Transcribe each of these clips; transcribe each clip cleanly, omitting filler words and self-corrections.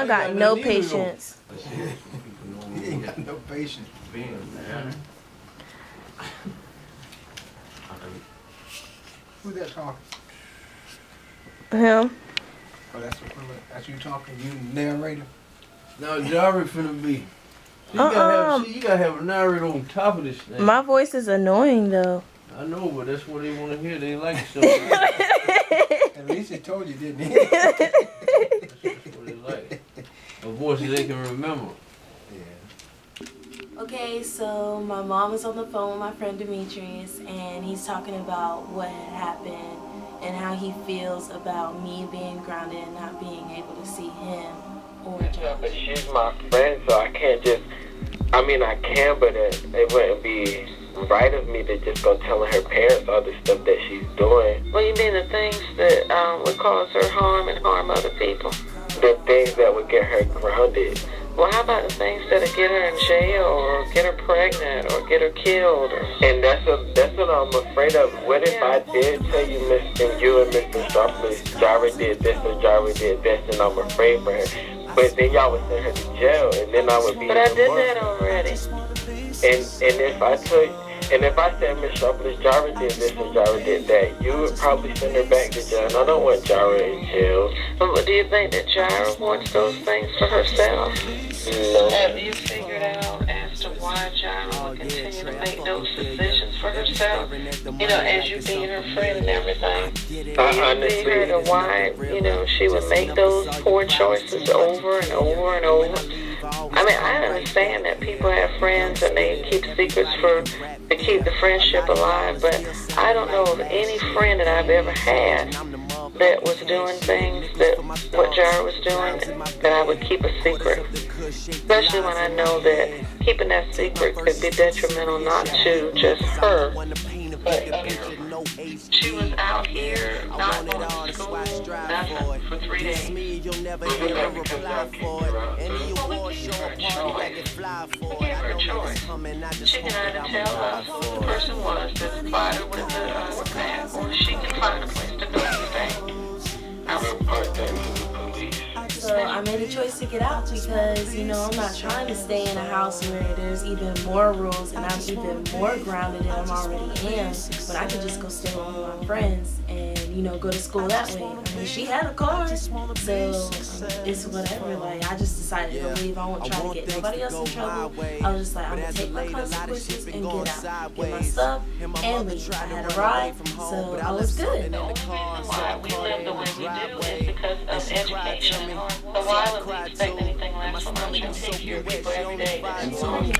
Sean got no patience. He ain't got no patience. Who's that talking? Him. Oh, that's you talking? You narrator? No, Jari finna be. You gotta have a narrator on top of this thing. My voice is annoying though. I know, but that's what they want to hear. They like something. At least he told you, didn't he? That's what they like. A voice that they can remember. Yeah. Okay, so my mom is on the phone with my friend Demetrius, and he's talking about what had happened and how he feels about me being grounded and not being able to see him or Josh. Yeah, but she's my friend, so I can't just, I mean I can, but it wouldn't be right of me to just go telling her parents all the stuff that she's doing. Well, you mean the things that would cause her harm and harm other people? The things that would get her grounded. Well, how about the things that'll get her in jail or get her pregnant or get her killed? And that's what I'm afraid of. What if I did tell you, you and Mr. Stropoulos, Jari did this or Jari did this, and I'm afraid for her. But then y'all would send her to jail, and then I would be. But I did that already. And if I said Miss Stropoulos, Jari did this and Jari did that, you would probably send her back to jail. And I don't want Jari in jail. But do you think that Jari wants those things for herself? No. Have you figured out as to why Jari will continue to make those decisions for herself? You know, as you being her friend and everything. You see her to why, she would make those poor choices over and over and over. I mean, I understand that people have friends and they keep secrets to keep the friendship alive, but I don't know of any friend that I've ever had that was doing things that what Jari was doing that I would keep a secret. Especially when I know that keeping that secret could be detrimental not to just her, but she was out here not going to school, nothing, for 3 days. We gave her a choice. She can either tell us who the person was that supplied her with the bag, or she can find a place to go and stay. I report that to the police. So I made a choice to get out because, I'm not trying to stay in a house where there's even more rules and I'm even more grounded than I'm already am. But I could just go stay with my friends and, go to school that way. I mean, she had a car, so it's whatever. Like, I just decided to leave. I won't try to get nobody else in trouble. I was just like, I'm going to take my consequences and get out. Get my stuff and leave. I had a ride, so I was good. The only reason why we live the way we do is because of education. So why would we expect anything less from us and take care of people every day? That's wrong.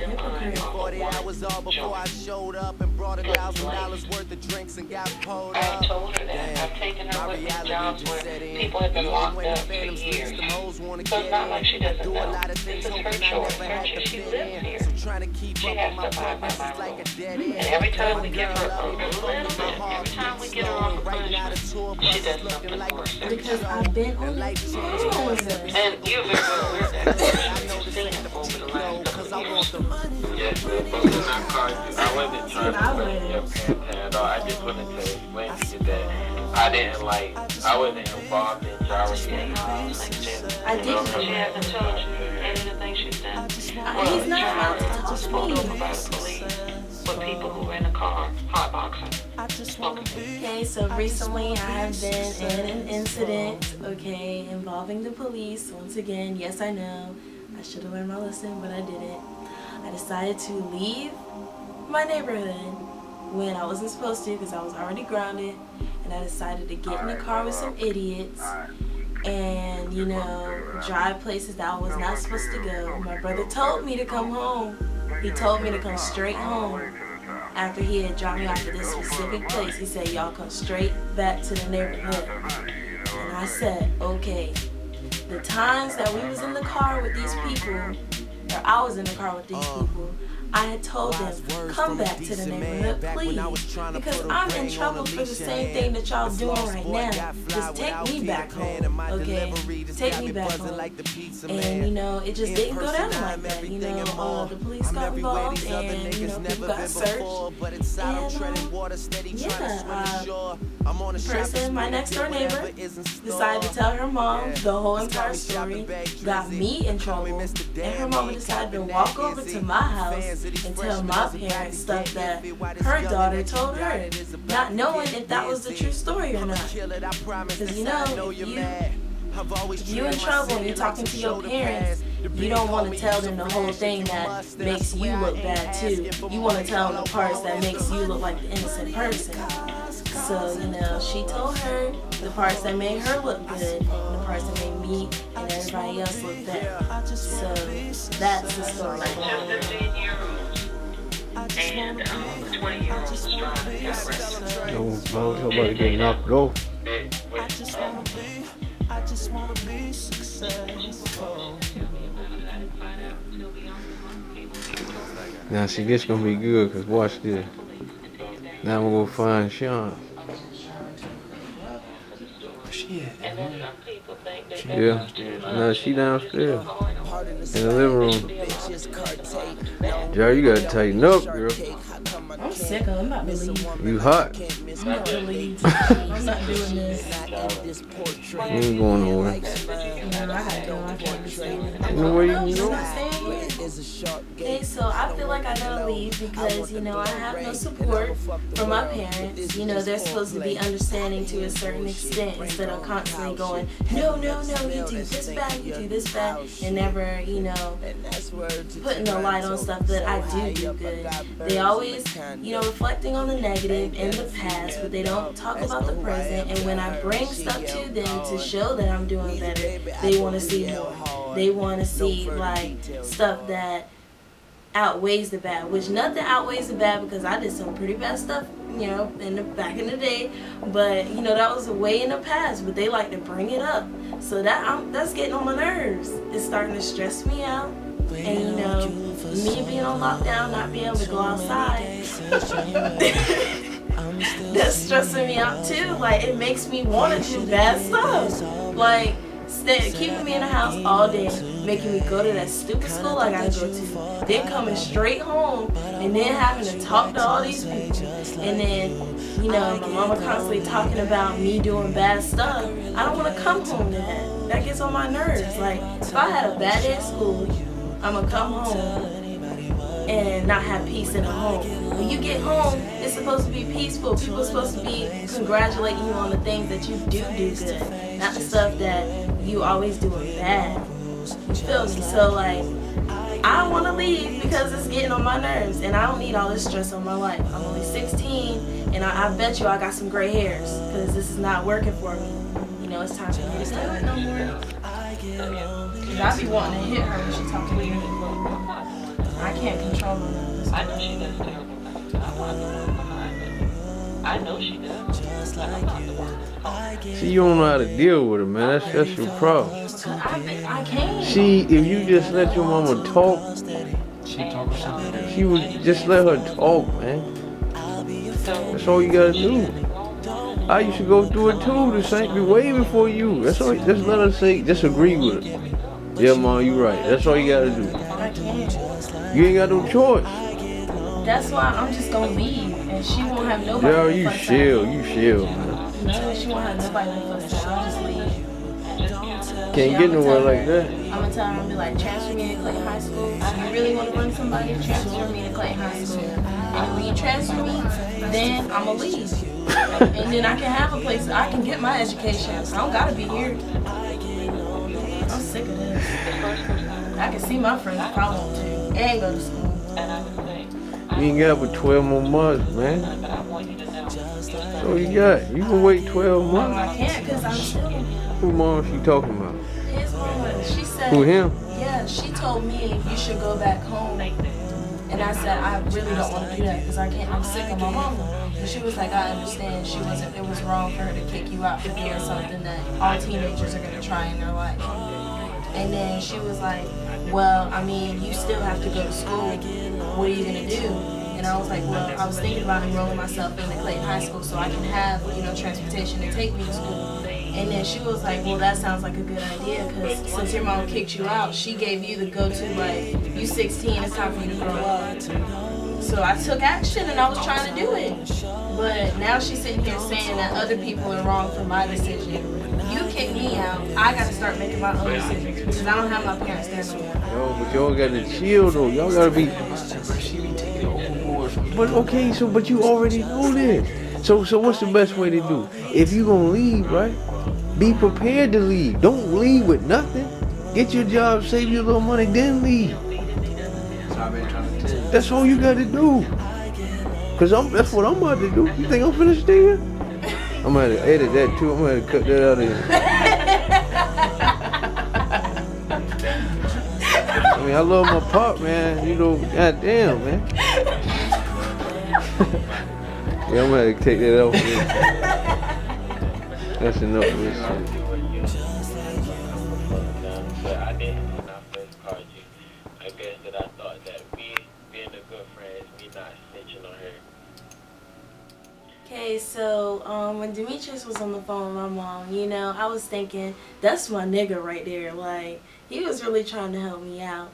40 hours all before I showed up and brought $1,000 worth of drinks and got pulled up. I told her that. I've taken her with me jobs where people have been locked up for years. So it's not like she doesn't know. This is her choice. She lives here. She has to abide by my rules. And every time we give her a little bit, every time we get her on the punishment, she does something worse. Because I've been on the and you've been aware of that. You've seen it over the last couple of years. Yes, but when I called you, I wasn't trying to blame your parents at all. I just wanted to explain to you that I wasn't involved in Jari getting house. I didn't. She hasn't told you any of the things she's done. He's not allowed to touch me. Pulled over by the police with people who were in the car, hotboxing. Okay, so recently I have been in an incident, involving the police. Once again, yes, I know. I should have learned my lesson, but I didn't. I decided to leave my neighborhood when I wasn't supposed to because I was already grounded, and I decided to get in the car with some idiots and, drive places that I was not supposed to go. My brother told me to come home. He told me to come straight home after he had dropped me off at this specific place. He said, y'all come straight back to the neighborhood. And I said, okay. The times that we was in the car with these people or I was in the car with these people, I had told them, come back to the neighborhood, please, because I'm in trouble for the same thing that y'all doing right now. Just take me back home, okay? Take me back home. And, you know, it just didn't go down like that. You know, the police got involved and, you know, people got searched. And, the person, my next door neighbor, decided to tell her mom the whole entire story, got me in trouble, and her mama decided to walk over to my house and tell my parents stuff that her daughter told her, not knowing if that was the true story or not. Because, you know, if you're in trouble and you're talking to your parents, you don't want to tell them the whole thing that makes you look bad too. You want to tell them the parts that makes you look like the innocent person. So, you know, she told her the parts that made her look good, and the parts that made me and everybody else look bad. So, that's the story. Like just 15-year-olds and 20-year-olds was trying to get arrested. Nobody getting knocked off. I just wanna be successful. Now see, this gonna be good, cause watch this. Now I'm gonna go find Sean. Shit. Yeah. No, she downstairs. In the living room. Joe, you gotta tighten up, girl. I'm sick of it. I'm about to leave. You hot. I'm about to leave. I'm not doing this. You ain't going nowhere. No, I gotta go. I can't be staying. You know where you can I'm go? not staying here. Okay, so I feel like I gotta leave because, you know, I have no support from my parents. You know, they're supposed to be understanding to a certain extent instead of constantly going, no, no, no, you do this bad, you do this bad, and never, you know, putting the light on stuff that I do good. They always, you know, reflecting on the negative in the past, but they don't talk about the present. And when I bring stuff to them to show that I'm doing better, they want to see more. They want to see, like, stuff that outweighs the bad, which nothing outweighs the bad because I did some pretty bad stuff, you know, back in the day. But, you know, that was way in the past, but they like to bring it up. So that's getting on my nerves. It's starting to stress me out. And, you know, me being on lockdown, not being able to go outside, that's stressing me out too. Like, it makes me want to do bad stuff. Like, keeping me in the house all day, making me go to that stupid school I gotta go to, then coming straight home, and then having to talk to all these people, and then, you know, my mama constantly talking about me doing bad stuff. I don't want to come home to that. That gets on my nerves. Like, if I had a bad day at school, I'm gonna come home and not have peace in the home. When you get home, it's supposed to be peaceful. People are supposed to be congratulating you on the things that you do good, not the stuff that you always doing bad. You feel me? So, like, I want to leave because it's getting on my nerves, and I don't need all this stress on my life. I'm only 16, and I bet you I got some gray hairs because this is not working for me. You know, it's time for me to stop no more. Because I be wanting to hit her when she talking to me. I can't control her. I know she does terrible things. I want to work behind it. I know she does. See, you don't know how to deal with her, man. That's your problem. I can't. See, if you just let your mama talk, she would just let her talk, man. That's all you gotta do. I used to go through it too. The same, be way before you. That's all. Just let her say. Just agree with it. Yeah, mom, you right. That's all you gotta do. I can't. You ain't got no choice. That's why I'm just gonna leave, and she won't have nobody. Yeah, you chill, man. No, she won't have nobody to fuss with. I'll just leave. Can't get nowhere like that. I'm gonna tell her, I'm gonna be like, transfer me to Clayton High School. If you really want to run somebody, transfer me to Clayton High School. And when you transfer me, then I'm gonna leave. And then I can have a place, I can get my education. I don't gotta be here. I'm sick of this. I can see my friends probably too. And go to school. You ain't got but 12 more months, man. That's all you got. You can wait 12 months. I can't because I'm still. Who mom she talking about? His mama. She said. Who, him? Yeah, she told me you should go back home. And I said, I really don't want to do that because I can't. I'm sick of my mama. And she was like, I understand. It was wrong for her to kick you out for doing something that all teenagers are going to try in their life. And then she was like, well, I mean, you still have to go to school. What are you going to do? And I was like, well, I was thinking about enrolling myself in the Clayton High School so I can have, you know, transportation to take me to school. And then she was like, well, that sounds like a good idea because since your mom kicked you out, she gave you the go-to, like, you 16, it's time for you to grow up. So I took action and I was trying to do it. But now she's sitting here saying that other people are wrong for my decision. You kicked me out, I gotta start making my own decisions because I don't have my parents there no more. Yo, but y'all gotta chill though. Y'all gotta be. But okay, so but you already know this. So what's the best way to do? If you gonna leave, right? Be prepared to leave. Don't leave with nothing. Get your job, save your little money, then leave. That's all you gotta do. Cause that's what I'm about to do. You think I'm finna stay here? I'm gonna have to edit that too. I'm gonna have to cut that out of here. I mean, I love my pop, man. You know, goddamn, man. Yeah, I'm gonna have to take that out. That's enough of this shit. But I didn't when I first called you. I guess that I thought that me being a good friend is me not snitching on her. Okay, so when Demetrius was on the phone with my mom, you know, I was thinking, that's my nigga right there. Like, he was really trying to help me out.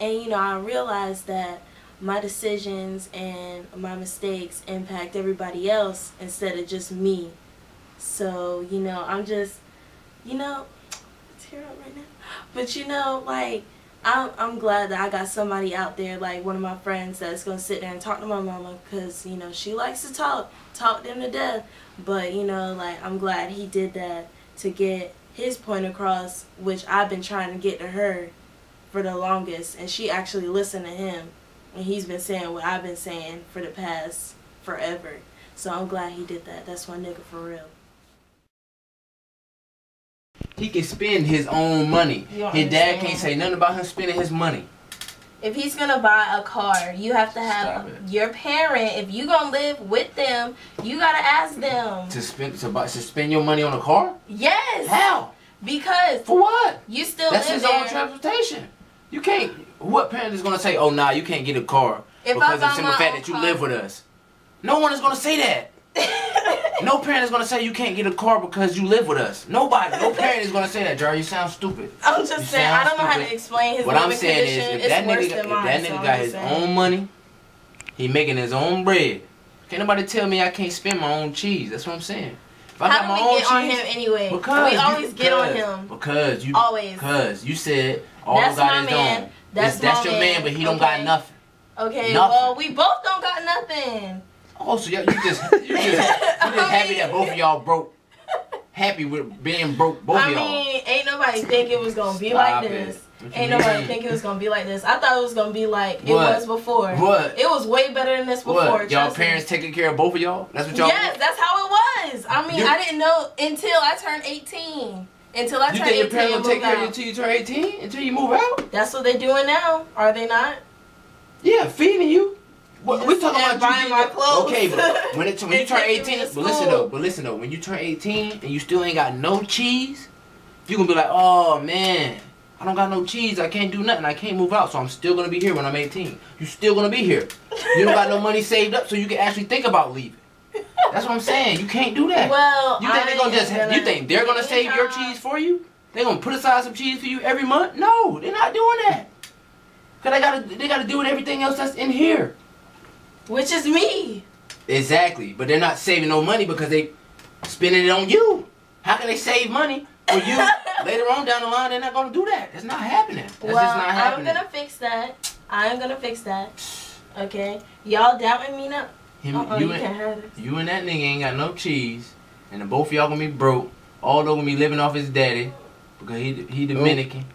And, you know, I realized that my decisions and my mistakes impact everybody else instead of just me. So, you know, I'm just, you know, tear up right now. But, you know, like, I'm glad that I got somebody out there, like one of my friends, that's going to sit there and talk to my mama because, you know, she likes to talk them to death. But, you know, like, I'm glad he did that to get his point across, which I've been trying to get to her for the longest. And she actually listened to him. And he's been saying what I've been saying for the past forever. So I'm glad he did that. That's my nigga for real. He can spend his own money. His dad can't say nothing about him spending his money. If he's gonna buy a car, you have to have your parent. If you gonna live with them, you gotta ask them To spend your money on a car? Yes. How? Because for what? You still That's live his there. own transportation. You can't. What parent is gonna say, "Oh, nah, you can't get a car because of the simple fact that you live with us"? No one is gonna say that. No parent is gonna say you can't get a car because you live with us. Nobody. No parent is gonna say that, Jar. You sound stupid. I'm just saying. I don't know how to explain his What I'm living saying condition. is, if that nigga got his own money, he making his own bread. Can't nobody tell me I can't spend my own cheese. That's what I'm saying. If I got my own cheese, on him anyway? Because we always get on him. Because you always. Because you said all that's got my his man. own. That's your man, but he don't got nothing. Okay, nothing. well, we both don't got nothing. Oh, so you just happy that both of y'all broke. Happy with being broke, both of y'all. I mean, ain't nobody think it was gonna be like this. Ain't nobody think it was gonna be like this. I thought it was gonna be like it was before. What? It was way better than this before. What? Y'all parents taking care of both of y'all? That's what y'all. Yes, that's how it was. I mean, I didn't know until I turned 18. Until I turned 18. You think your parents gonna take care of you until you turn 18? Until you move out? That's what they're doing now. Are they not? Yeah, feeding you. We're talking about buying my clothes. Okay, but when you turn 18, but listen though, when you turn 18 and you still ain't got no cheese, you gonna be like, oh man, I don't got no cheese, I can't do nothing, I can't move out, so I'm still gonna be here when I'm 18. You still gonna be here. You don't got no money saved up, so you can actually think about leaving. That's what I'm saying. You can't do that. Well, you think they're gonna you think they're gonna save your cheese for you? They gonna put aside some cheese for you every month? No, they're not doing that. Cause they gotta do with everything else that's in here. Which is me. Exactly. But they're not saving no money because they spending it on you. How can they save money for you later on down the line? They're not going to do that. It's not happening. That's just not happening. I'm going to fix that. I'm going to fix that. Okay? Y'all doubting me now? You can't have this. You and that nigga ain't got no cheese. And then both of y'all going to be broke. Although going to be living off his daddy because he Dominican.